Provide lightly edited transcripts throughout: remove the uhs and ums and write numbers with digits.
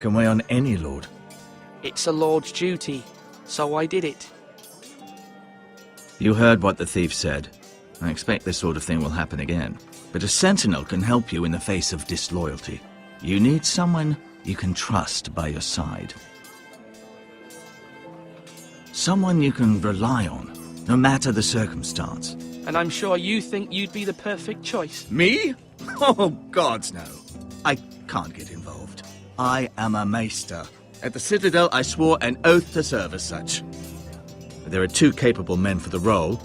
Can weigh on any lord. It's a lord's duty, so I did it. You heard what the thief said. I expect this sort of thing will happen again. But a sentinel can help you in the face of disloyalty. You need someone you can trust by your side. Someone you can rely on, no matter the circumstance. And I'm sure you think you'd be the perfect choice. Me? Oh, gods no. I can't get involved. I am a maester. At the Citadel, I swore an oath to serve as such. There are two capable men for the role.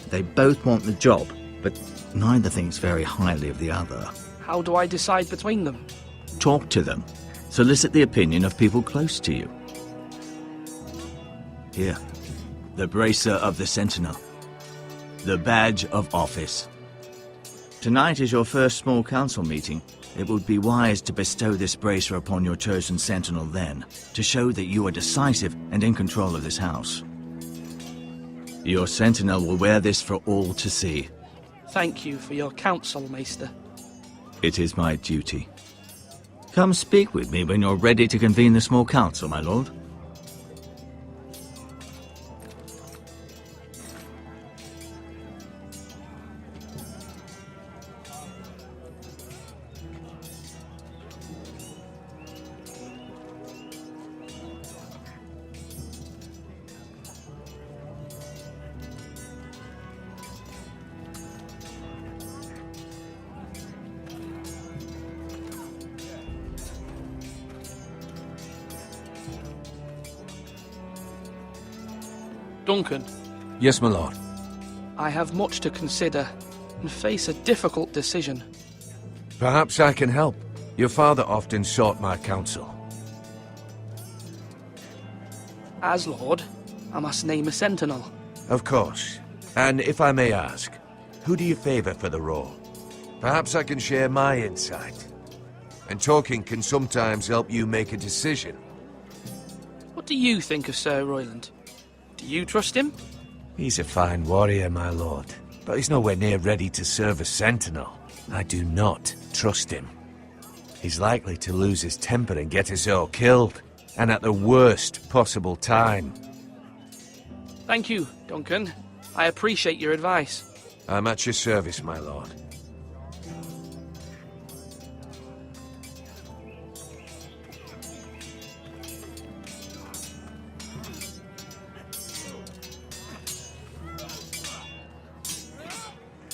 They both want the job, but neither thinks very highly of the other. How do I decide between them? Talk to them. Solicit the opinion of people close to you. Here, the bracer of the Sentinel. The badge of office. Tonight is your first small council meeting. It would be wise to bestow this bracer upon your chosen sentinel then, to show that you are decisive and in control of this house. Your sentinel will wear this for all to see. Thank you for your counsel, Maester. It is my duty. Come speak with me when you're ready to convene the small council, my lord. Duncan, Yes, my lord. I have much to consider and face a difficult decision. Perhaps I can help. Your father often sought my counsel. As Lord, I must name a sentinel. Of course. And if I may ask, who do you favor for the role? Perhaps I can share my insight. And talking can sometimes help you make a decision. What do you think of Sir Royland? Do you trust him? He's a fine warrior, my lord. But he's nowhere near ready to serve as sentinel. I do not trust him. He's likely to lose his temper and get us all killed. And at the worst possible time. Thank you, Duncan. I appreciate your advice. I'm at your service, my lord.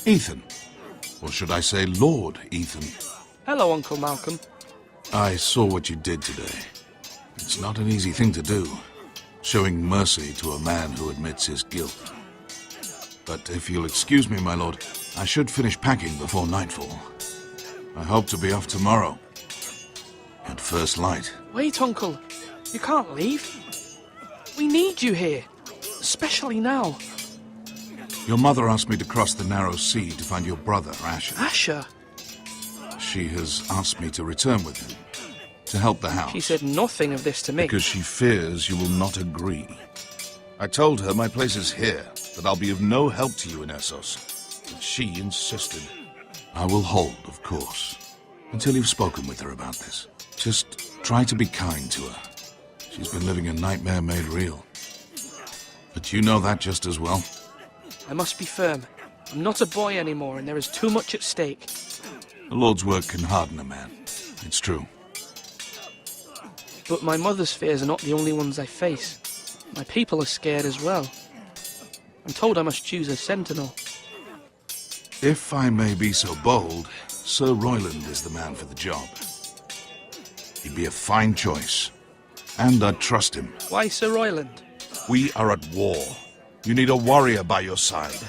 Ethan. Or should I say Lord Ethan? Hello, Uncle Malcolm. I saw what you did today. It's not an easy thing to do, showing mercy to a man who admits his guilt. But if you'll excuse me, my lord, I should finish packing before nightfall. I hope to be off tomorrow. At first light. Wait, Uncle. You can't leave. We need you here. Especially now. Your mother asked me to cross the narrow sea to find your brother, Asher. Asher? She has asked me to return with him, to help the house. She said nothing of this to me. Because she fears you will not agree. I told her my place is here, that I'll be of no help to you in Essos. But she insisted. I will hold, of course, until you've spoken with her about this. Just try to be kind to her. She's been living a nightmare made real. But you know that just as well. I must be firm. I'm not a boy anymore, and there is too much at stake. The Lord's work can harden a man. It's true. But my mother's fears are not the only ones I face. My people are scared as well. I'm told I must choose a sentinel. If I may be so bold, Sir Royland is the man for the job. He'd be a fine choice. And I'd trust him. Why Sir Royland? We are at war. You need a warrior by your side.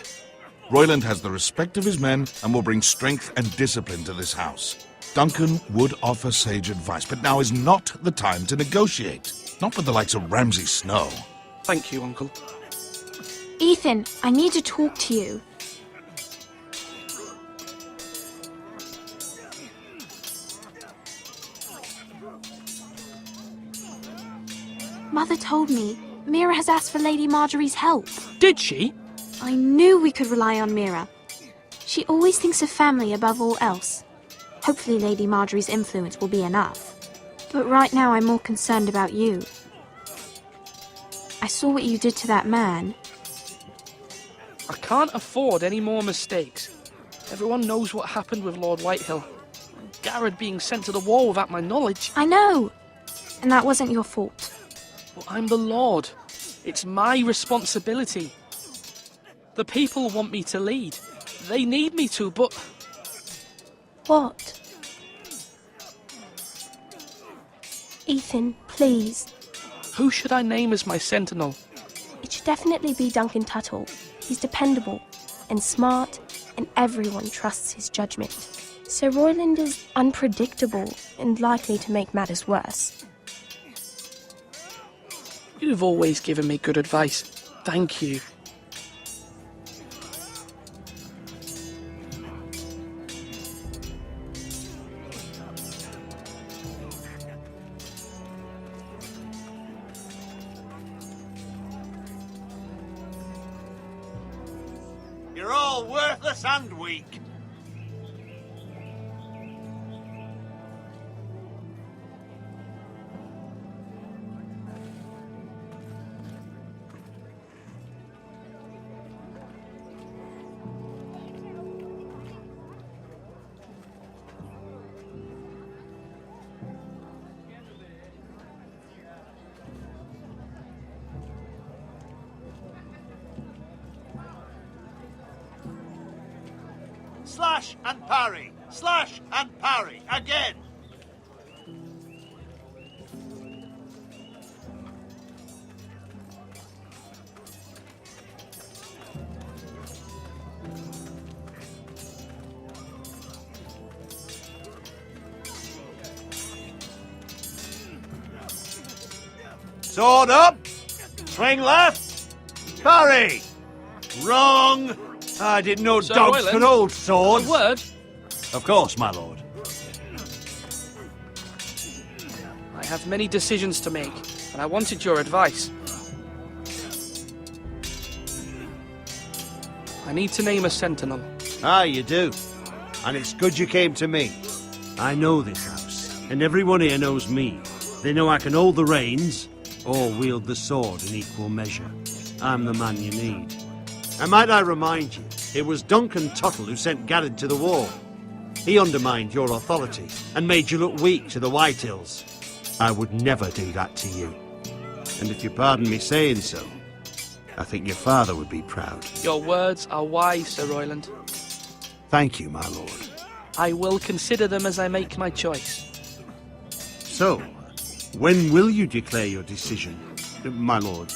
Royland has the respect of his men and will bring strength and discipline to this house. Duncan would offer sage advice, but now is not the time to negotiate. Not with the likes of Ramsay Snow. Thank you, Uncle. Ethan, I need to talk to you. Mother told me Mira has asked for Lady Marjorie's help. Did she? I knew we could rely on Mira. She always thinks of family above all else. Hopefully Lady Marjorie's influence will be enough. But right now I'm more concerned about you. I saw what you did to that man. I can't afford any more mistakes. Everyone knows what happened with Lord Whitehill. Garrett being sent to the wall without my knowledge. I know! And that wasn't your fault. Well, I'm the Lord. It's my responsibility. The people want me to lead. They need me to, but... What? Ethan, please. Who should I name as my sentinel? It should definitely be Duncan Tuttle. He's dependable and smart, and everyone trusts his judgment. Sir Royland is unpredictable and likely to make matters worse. You've always given me good advice. Thank you. You're all worthless and weak. Slash and parry. Slash and parry. Again. Sword up. Swing left. Parry. Wrong. I didn't know Sir dogs Royland? could hold swords. A word? Of course, my lord. I have many decisions to make, and I wanted your advice. I need to name a sentinel. Ah, you do. And it's good you came to me. I know this house, and everyone here knows me. They know I can hold the reins, or wield the sword in equal measure. I'm the man you need. And might I remind you, it was Duncan Tuttle who sent Garrett to the wall. He undermined your authority, and made you look weak to the Whitehills. I would never do that to you. And if you pardon me saying so, I think your father would be proud. Your words are wise, Sir Royland. Thank you, my lord. I will consider them as I make my choice. So, when will you declare your decision, my lord?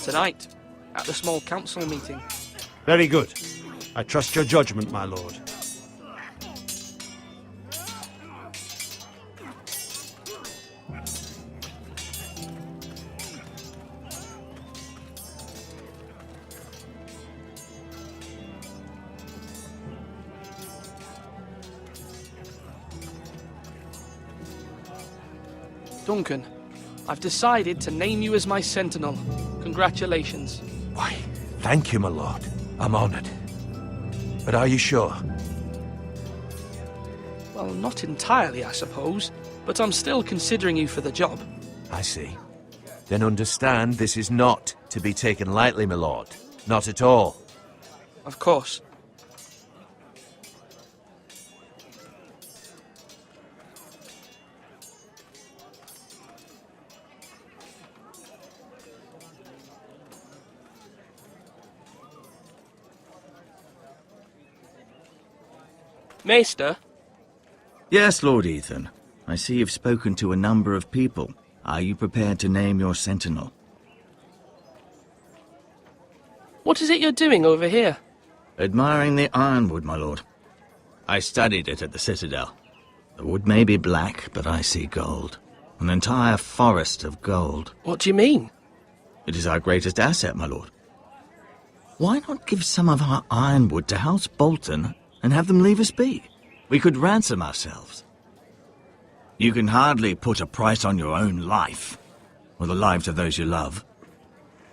Tonight, at the small council meeting. Very good. I trust your judgment, my lord. Duncan, I've decided to name you as my sentinel. Congratulations. Why, thank you, my lord. I'm honored. But are you sure? Well, not entirely, I suppose, but I'm still considering you for the job. I see. Then understand this is not to be taken lightly, my lord. Not at all. Of course. Maester? Yes, Lord Ethan. I see you've spoken to a number of people. Are you prepared to name your sentinel? What is it you're doing over here? Admiring the ironwood, my lord. I studied it at the Citadel. The wood may be black, but I see gold. An entire forest of gold. What do you mean? It is our greatest asset, my lord. Why not give some of our ironwood to House Bolton and have them leave us be? We could ransom ourselves. You can hardly put a price on your own life, or the lives of those you love.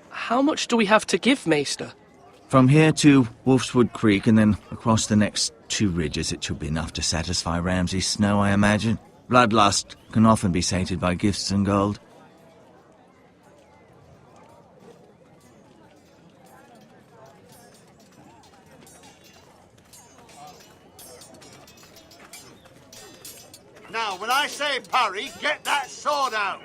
How much do we have to give, Maester? From here to Wolfswood Creek and then across the next 2 ridges, it should be enough to satisfy Ramsay Snow, I imagine. Bloodlust can often be sated by gifts and gold. Now, when I say parry, get that sword out!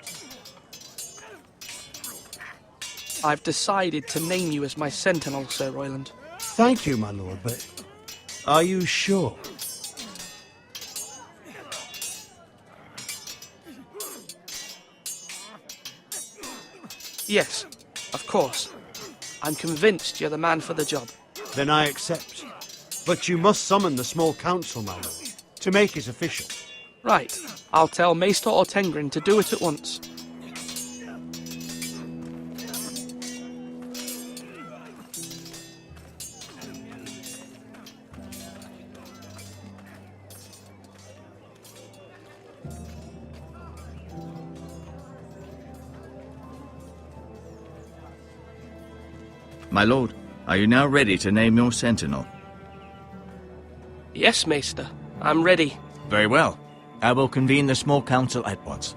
I've decided to name you as my sentinel, Sir Royland. Thank you, my lord, but are you sure? Yes, of course. I'm convinced you're the man for the job. Then I accept. But you must summon the small council, my lord, to make it official. Right. I'll tell Maester Ortengrin to do it at once. My lord, are you now ready to name your sentinel? Yes, Maester. I'm ready. Very well. I will convene the small council at once.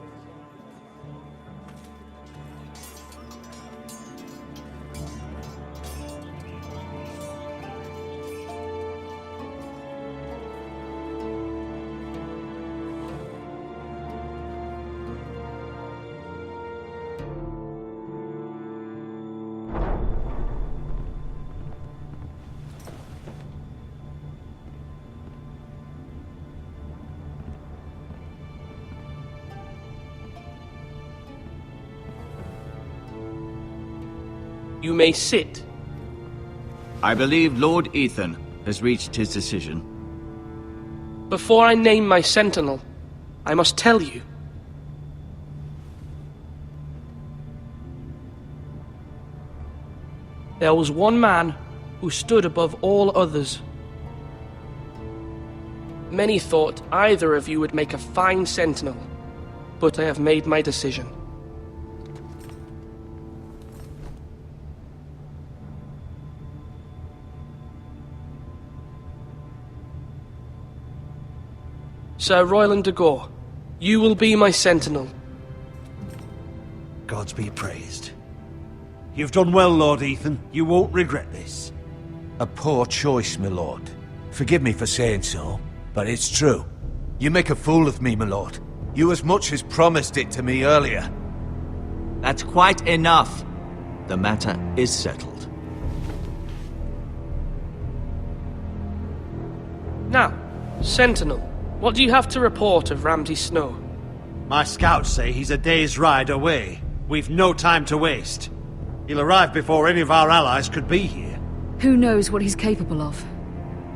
You may sit. I believe Lord Ethan has reached his decision. Before I name my sentinel, I must tell you. There was one man who stood above all others. Many thought either of you would make a fine sentinel, but I have made my decision. Sir Royland de Gore, you will be my sentinel. Gods be praised. You've done well, Lord Ethan. You won't regret this. A poor choice, my lord. Forgive me for saying so, but it's true. You make a fool of me, my lord. You as much as promised it to me earlier. That's quite enough. The matter is settled. Now, sentinel. What do you have to report of Ramsay Snow? My scouts say he's a day's ride away. We've no time to waste. He'll arrive before any of our allies could be here. Who knows what he's capable of?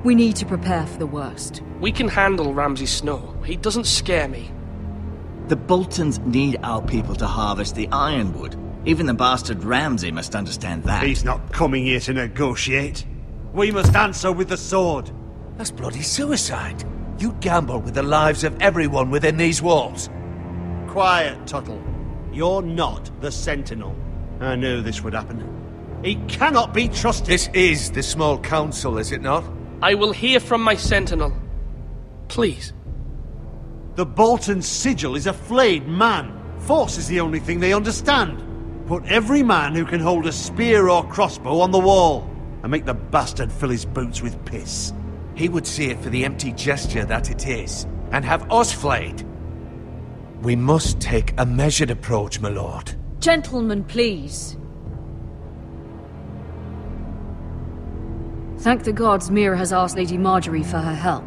We need to prepare for the worst. We can handle Ramsay Snow. He doesn't scare me. The Boltons need our people to harvest the ironwood. Even the bastard Ramsay must understand that. He's not coming here to negotiate. We must answer with the sword. That's bloody suicide. You gamble with the lives of everyone within these walls. Quiet, Tuttle. You're not the Sentinel. I knew this would happen. He cannot be trusted. This is the small council, is it not? I will hear from my sentinel. Please. The Bolton sigil is a flayed man. Force is the only thing they understand. Put every man who can hold a spear or crossbow on the wall, and make the bastard fill his boots with piss. He would see it for the empty gesture that it is, and have us flayed. We must take a measured approach, my lord. Gentlemen, please. Thank the gods Mira has asked Lady Marjorie for her help.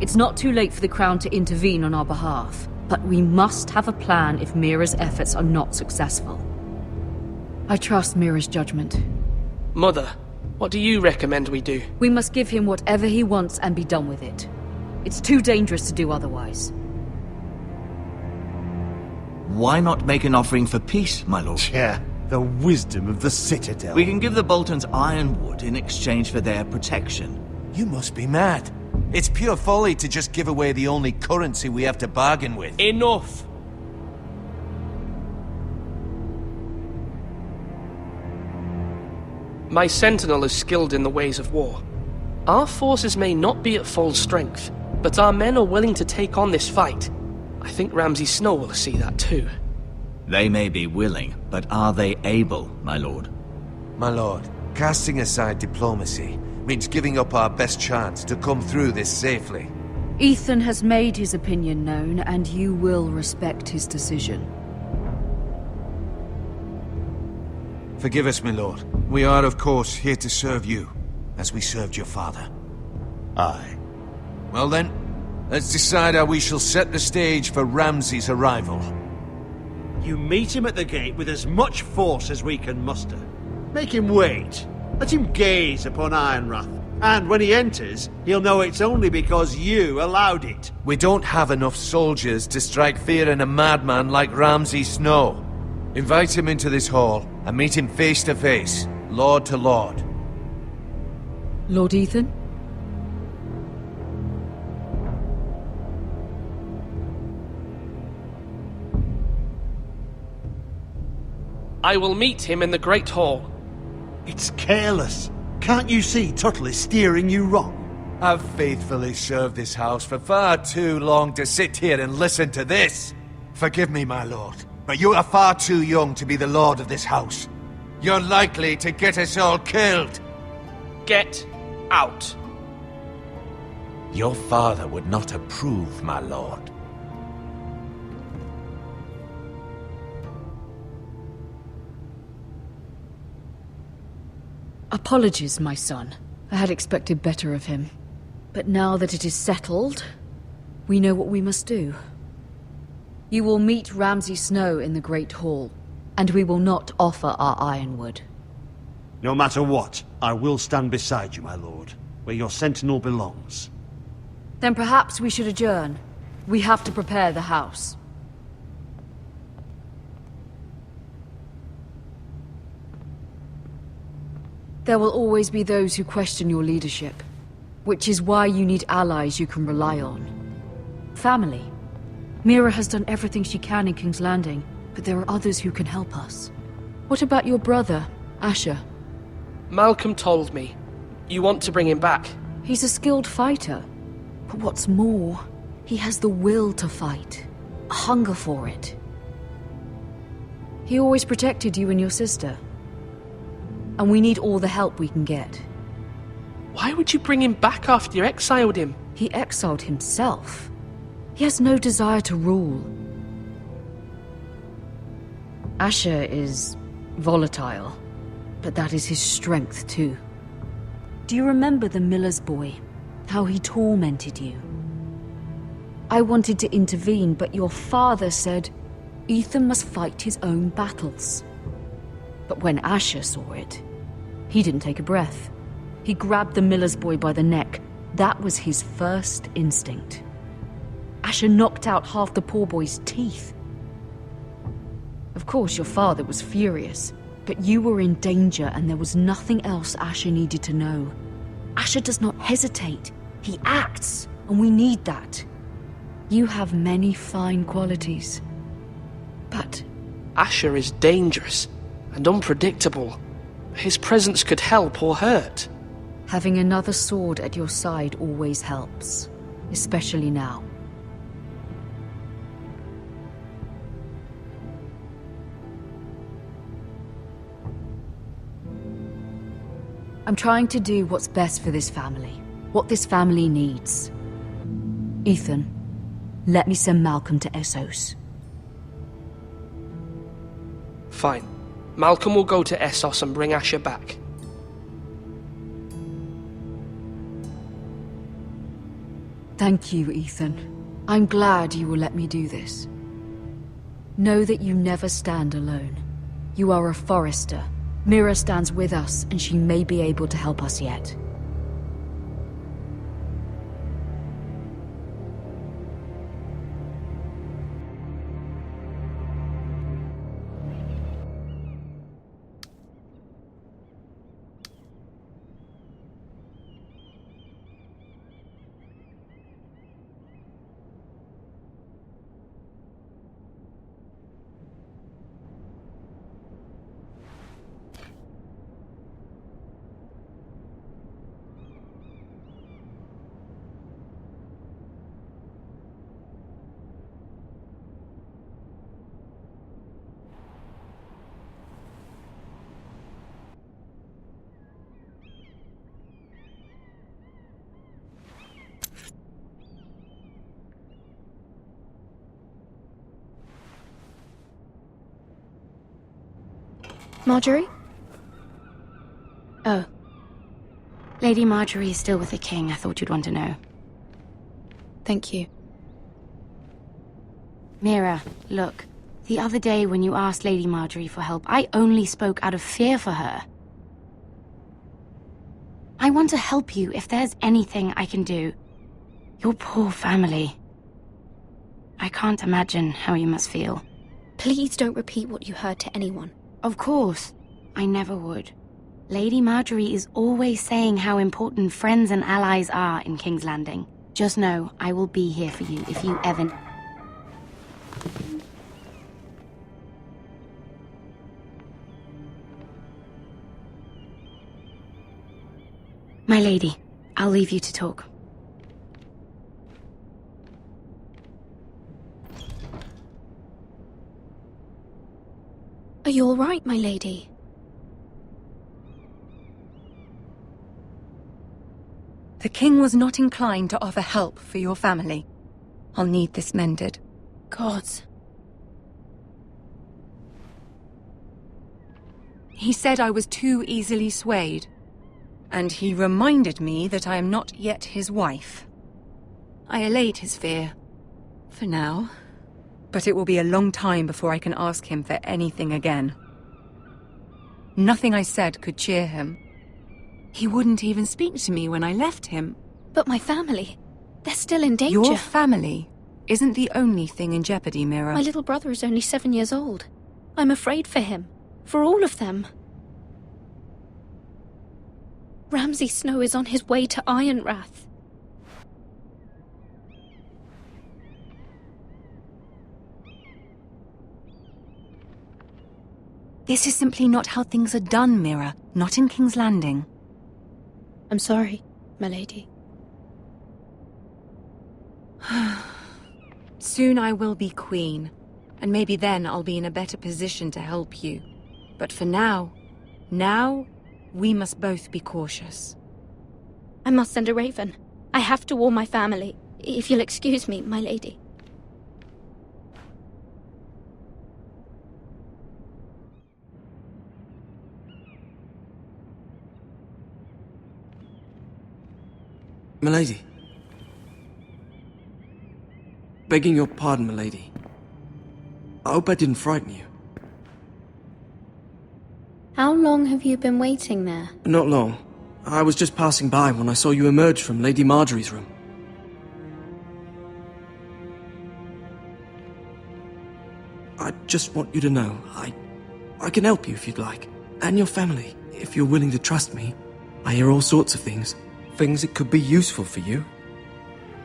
It's not too late for the Crown to intervene on our behalf, but we must have a plan if Mira's efforts are not successful. I trust Mira's judgment. Mother, what do you recommend we do? We must give him whatever he wants and be done with it. It's too dangerous to do otherwise. Why not make an offering for peace, my lord? Yeah, the wisdom of the Citadel. We can give the Boltons ironwood in exchange for their protection. You must be mad. It's pure folly to just give away the only currency we have to bargain with. Enough! My sentinel is skilled in the ways of war. Our forces may not be at full strength, but our men are willing to take on this fight. I think Ramsay Snow will see that too. They may be willing, but are they able, my lord? My lord, casting aside diplomacy means giving up our best chance to come through this safely. Ethan has made his opinion known, and you will respect his decision. Forgive us, my lord. We are, of course, here to serve you, as we served your father. Aye. Well then, let's decide how we shall set the stage for Ramsay's arrival. You meet him at the gate with as much force as we can muster. Make him wait. Let him gaze upon Ironrath. And when he enters, he'll know it's only because you allowed it. We don't have enough soldiers to strike fear in a madman like Ramsay Snow. Invite him into this hall and meet him face to face, lord to lord. Lord Ethan? I will meet him in the Great Hall. It's careless. Can't you see Tuttle is steering you wrong? I've faithfully served this house for far too long to sit here and listen to this. Forgive me, my lord, but you are far too young to be the lord of this house. You're likely to get us all killed. Get out. Your father would not approve, my lord. Apologies, my son. I had expected better of him. But now that it is settled, we know what we must do. You will meet Ramsay Snow in the Great Hall, and we will not offer our ironwood. No matter what, I will stand beside you, my lord, where your sentinel belongs. Then perhaps we should adjourn. We have to prepare the house. There will always be those who question your leadership, which is why you need allies you can rely on. Family. Mira has done everything she can in King's Landing, but there are others who can help us. What about your brother, Asher? Malcolm told me. You want to bring him back? He's a skilled fighter. But what's more, he has the will to fight. A hunger for it. He always protected you and your sister. And we need all the help we can get. Why would you bring him back after you exiled him? He exiled himself. He has no desire to rule. Asher is volatile, but that is his strength too. Do you remember the miller's boy? How he tormented you? I wanted to intervene, but your father said Ethan must fight his own battles. But when Asher saw it, he didn't take a breath. He grabbed the miller's boy by the neck. That was his first instinct. Asher knocked out half the poor boy's teeth. Of course, your father was furious, but you were in danger and there was nothing else Asher needed to know. Asher does not hesitate. He acts, and we need that. You have many fine qualities. But Asher is dangerous and unpredictable. His presence could help or hurt. having another sword at your side always helps, especially now. I'm trying to do what's best for this family, what this family needs. Ethan, let me send Malcolm to Essos. Fine. Malcolm will go to Essos and bring Asher back. Thank you, Ethan. I'm glad you will let me do this. Know that you never stand alone. You are a forester. Mira stands with us, and she may be able to help us yet. Marjorie? Oh. Lady Marjorie is still with the king. I thought you'd want to know. Thank you. Mira, look. The other day when you asked Lady Marjorie for help, I only spoke out of fear for her. I want to help you if there's anything I can do. Your poor family. I can't imagine how you must feel. Please don't repeat what you heard to anyone. Of course. I never would. Lady Marjorie is always saying how important friends and allies are in King's Landing. Just know, I will be here for you if you ever... My lady, I'll leave you to talk. Are you all right, my lady? The king was not inclined to offer help for your family. I'll need this mended. Gods. He said I was too easily swayed. And he reminded me that I am not yet his wife. I allayed his fear. For now. But it will be a long time before I can ask him for anything again. Nothing I said could cheer him. He wouldn't even speak to me when I left him. But my family, they're still in danger. Your family isn't the only thing in jeopardy, Mira. My little brother is only 7 years old. I'm afraid for him. For all of them. Ramsay Snow is on his way to Ironrath. This is simply not how things are done, Mira. Not in King's Landing. I'm sorry, my lady. Soon I will be queen, and maybe then I'll be in a better position to help you. But for now, we must both be cautious. I must send a raven. I have to warn my family. If you'll excuse me, my lady. Milady. Begging your pardon, milady. I hope I didn't frighten you. How long have you been waiting there? Not long. I was just passing by when I saw you emerge from Lady Marjorie's room. I just want you to know, I can help you if you'd like. And your family, if you're willing to trust me. I hear all sorts of things. Things that could be useful for you.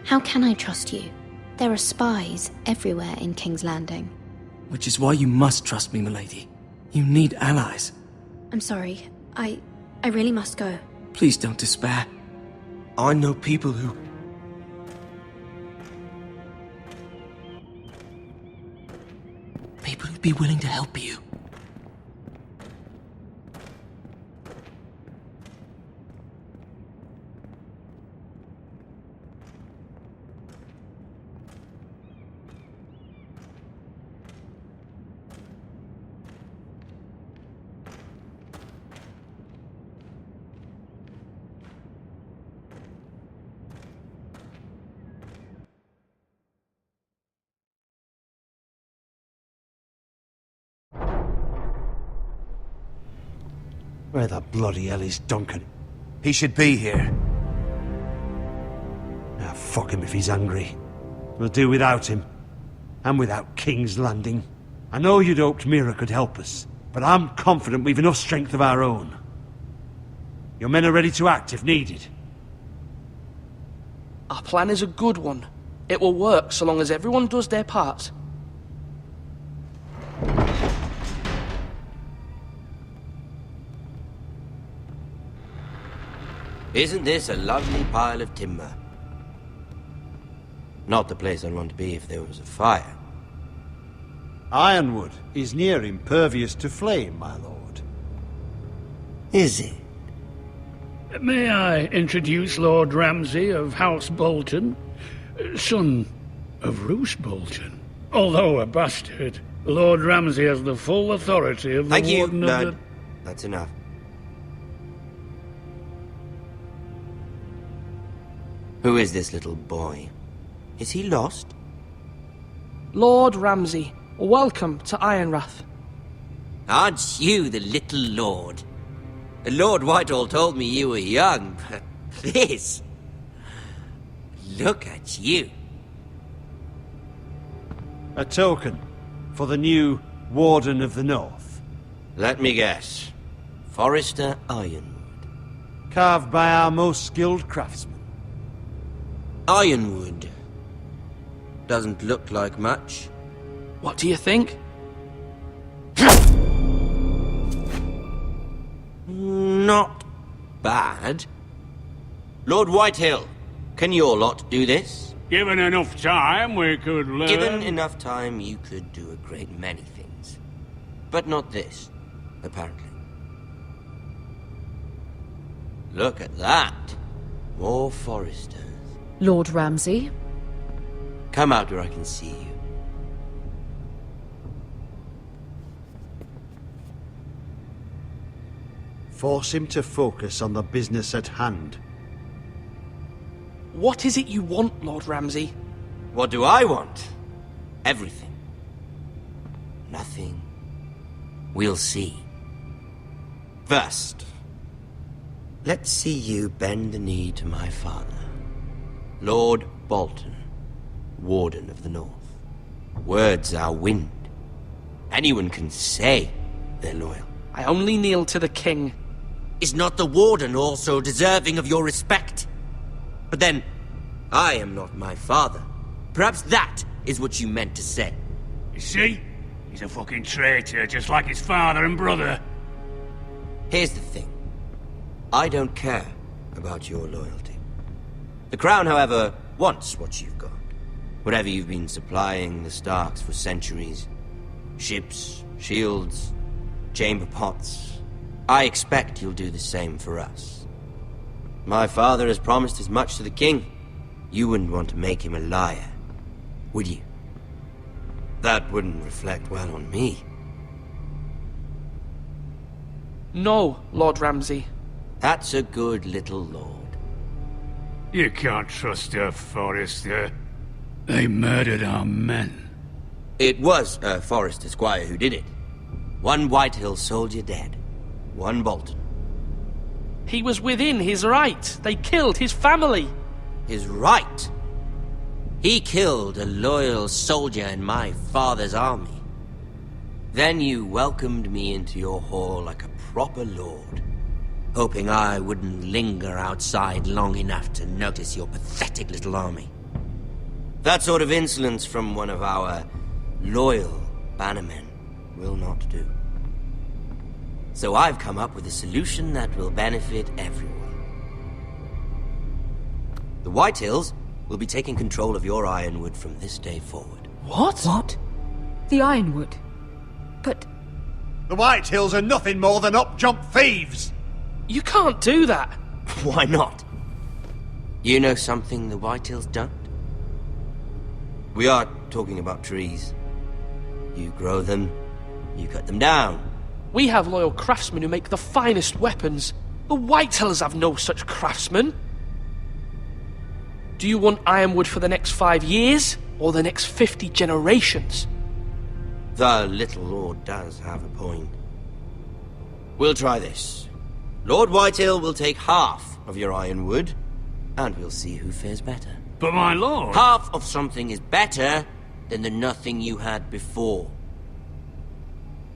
How can I trust you? There are spies everywhere in King's Landing. Which is why you must trust me, milady. You need allies. I'm sorry. I really must go. Please don't despair. I know people who... People who'd be willing to help you. Where the bloody hell is Duncan? He should be here. Ah, fuck him if he's hungry. We'll do without him. And without King's Landing. I know you'd hoped Mira could help us, but I'm confident we've enough strength of our own. Your men are ready to act if needed. Our plan is a good one. It will work so long as everyone does their part. Isn't this a lovely pile of timber? Not the place I'd want to be if there was a fire. Ironwood is near impervious to flame, my lord. Is it? May I introduce Lord Ramsay of House Bolton, son of Roose Bolton. Although a bastard, Lord Ramsay has the full authority of the Warden of the... That's enough. Who is this little boy? Is he lost? Lord Ramsay, welcome to Ironrath. Aren't you the little lord? Lord Whitehall told me you were young, but this... Look at you. A token for the new Warden of the North. Let me guess. Forrester Ironwood. Carved by our most skilled craftsmen. Ironwood. Doesn't look like much. What do you think? Not bad. Lord Whitehill, can your lot do this? Given enough time, we could learn... Given enough time, you could do a great many things. But not this, apparently. Look at that. More Foresters. Lord Ramsay? Come out where I can see you. Force him to focus on the business at hand. What is it you want, Lord Ramsay? What do I want? Everything. Nothing. We'll see. First, let's see you bend the knee to my father, Lord Bolton, Warden of the North. Words are wind. Anyone can say they're loyal. I only kneel to the king. Is not the Warden also deserving of your respect? But then, I am not my father. Perhaps that is what you meant to say. You see? He's a fucking traitor, just like his father and brother. Here's the thing. I don't care about your loyalty. The Crown, however, wants what you've got. Whatever you've been supplying the Starks for centuries. Ships, shields, chamber pots. I expect you'll do the same for us. My father has promised as much to the king. You wouldn't want to make him a liar, would you? That wouldn't reflect well on me. No, Lord Ramsay. That's a good little lord. You can't trust her, Forrester. They murdered our men. It was a Forrester squire who did it. One Whitehill soldier dead. One Bolton. He was within his right. They killed his family. His right? He killed a loyal soldier in my father's army. Then you welcomed me into your hall like a proper lord, hoping I wouldn't linger outside long enough to notice your pathetic little army. That sort of insolence from one of our loyal bannermen will not do. So I've come up with a solution that will benefit everyone. The Whitehills will be taking control of your Ironwood from this day forward. What? What? The Ironwood? But... The Whitehills are nothing more than up-jump thieves! You can't do that! Why not? You know something the Whitehills don't? We are talking about trees. You grow them, you cut them down. We have loyal craftsmen who make the finest weapons. The Whitehills have no such craftsmen. Do you want Ironwood for the next 5 years, or the next 50 generations? The little lord does have a point. We'll try this. Lord Whitehill will take half of your Ironwood, and we'll see who fares better. But my lord... Half of something is better than the nothing you had before.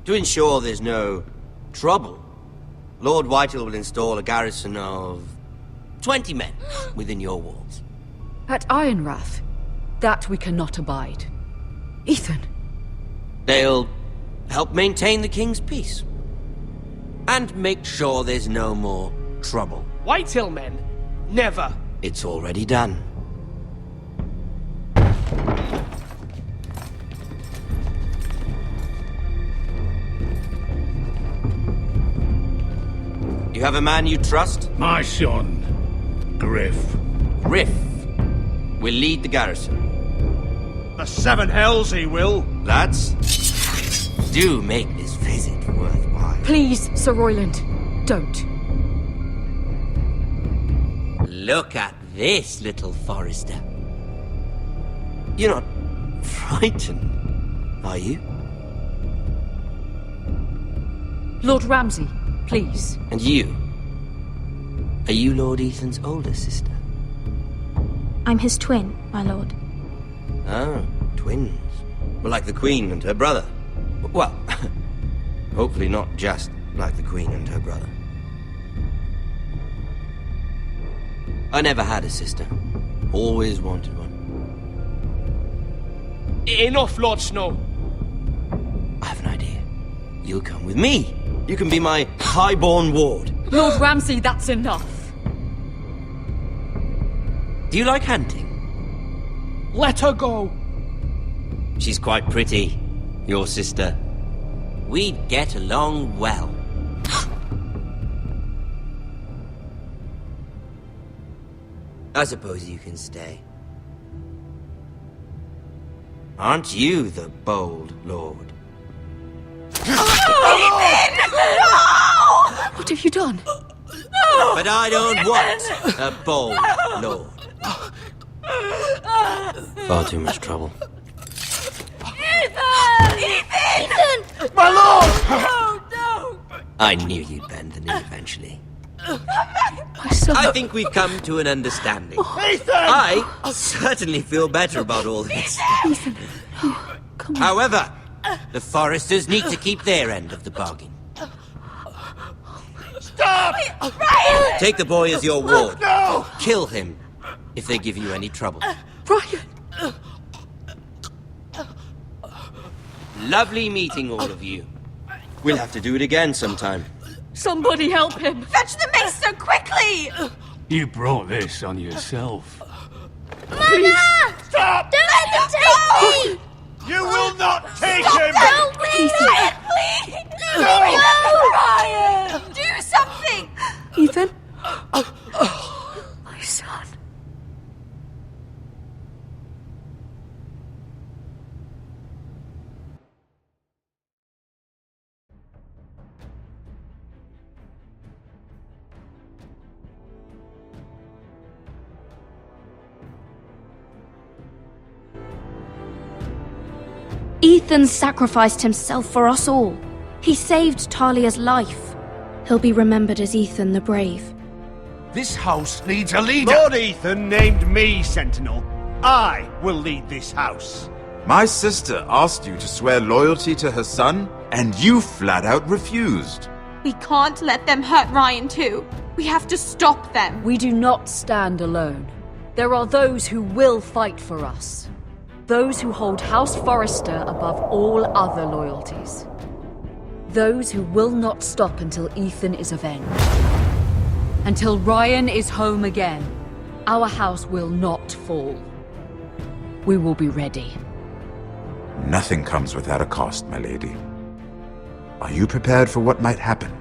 To ensure there's no trouble, Lord Whitehill will install a garrison of 20 men within your walls. At Ironrath? That we cannot abide. Ethan! They'll help maintain the king's peace. And make sure there's no more trouble. Whitehill men? Never. It's already done. You have a man you trust? My son, Griff. Griff will lead the garrison. The seven hells he will. Lads, do make this fair. Is it worthwhile? Please, Sir Royland, don't. Look at this, little Forester. You're not frightened, are you? Lord Ramsay, please. And you? Are you Lord Ethan's older sister? I'm his twin, my lord. Oh, twins. Well, like the Queen and her brother. Well, hopefully not just like the Queen and her brother. I never had a sister. Always wanted one. Enough, Lord Snow. I have an idea. You'll come with me. You can be my highborn ward. Lord Ramsay, that's enough. Do you like hunting? Let her go. She's quite pretty, your sister. We'd get along well. I suppose you can stay. Aren't you the bold lord? What have you done? But I don't want a bold lord. Far too much trouble. Ethan! My lord! Oh, no! I knew you'd bend the knee eventually. My son. I think we've come to an understanding. Ethan! I certainly feel better about all this. Ethan. Oh, come on. However, the Foresters need to keep their end of the bargain. Stop! Ryan! Take the boy as your ward. No! Kill him if they give you any trouble. Ryan! Lovely meeting all of you. We'll have to do it again sometime. Somebody help him! Fetch the maester quickly! You brought this on yourself. Please! Stop! Don't let them take me! You will not take him! Don't leave! Ryan, please! No! Ryan! Do something! Ethan? My son. Ethan sacrificed himself for us all. He saved Talia's life. He'll be remembered as Ethan the Brave. This house needs a leader! Lord Ethan named me Sentinel. I will lead this house. My sister asked you to swear loyalty to her son, and you flat out refused. We can't let them hurt Ryan too. We have to stop them. We do not stand alone. There are those who will fight for us. Those who hold House Forrester above all other loyalties. Those who will not stop until Ethan is avenged. Until Ryan is home again, our house will not fall. We will be ready. Nothing comes without a cost, my lady. Are you prepared for what might happen?